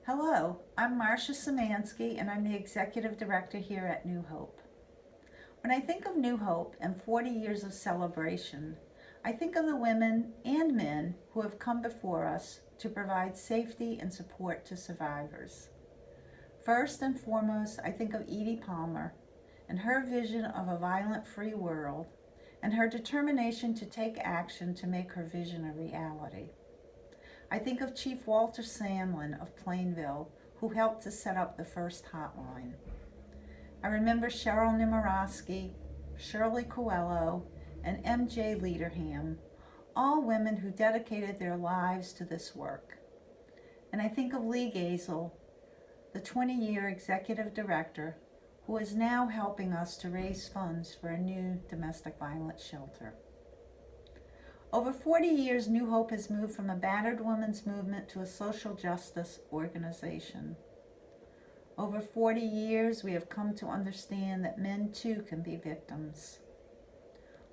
Hello, I'm Marcia Szymanski, and I'm the Executive Director here at New Hope. When I think of New Hope and 40 years of celebration, I think of the women and men who have come before us to provide safety and support to survivors. First and foremost, I think of Edie Palmer and her vision of a violent-free world and her determination to take action to make her vision a reality. I think of Chief Walter Sandlin of Plainville, who helped to set up the first hotline. I remember Cheryl Nimorowski, Shirley Coelho, and M.J. Lederham, all women who dedicated their lives to this work. And I think of Lee Gazel, the 20-year executive director, who is now helping us to raise funds for a new domestic violence shelter. Over 40 years, New Hope has moved from a battered women's movement to a social justice organization. Over 40 years, we have come to understand that men too can be victims.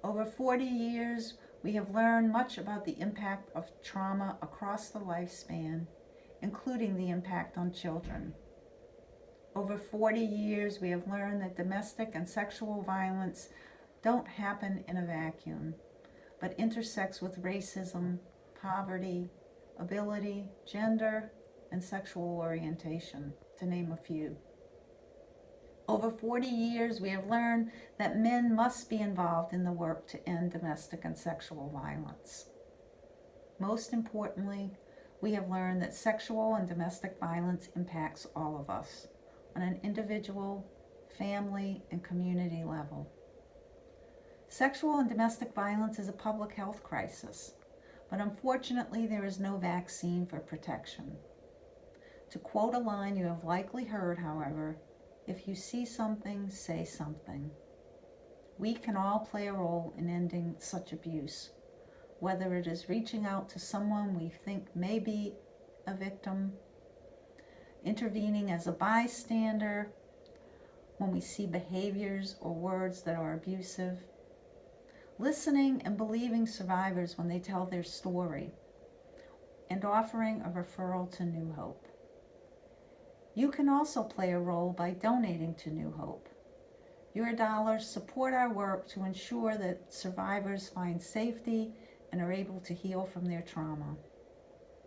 Over 40 years, we have learned much about the impact of trauma across the lifespan, including the impact on children. Over 40 years, we have learned that domestic and sexual violence don't happen in a vacuum, but intersects with racism, poverty, ability, gender, and sexual orientation, to name a few. Over 40 years, we have learned that men must be involved in the work to end domestic and sexual violence. Most importantly, we have learned that sexual and domestic violence impacts all of us on an individual, family, and community level. Sexual and domestic violence is a public health crisis, but unfortunately there is no vaccine for protection. To quote a line you have likely heard, however, if you see something, say something. We can all play a role in ending such abuse, whether it is reaching out to someone we think may be a victim, intervening as a bystander when we see behaviors or words that are abusive, listening and believing survivors when they tell their story, and offering a referral to New Hope. You can also play a role by donating to New Hope. Your dollars support our work to ensure that survivors find safety and are able to heal from their trauma.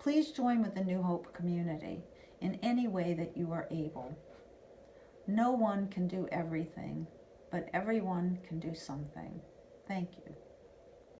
Please join with the New Hope community in any way that you are able. No one can do everything, but everyone can do something. Thank you.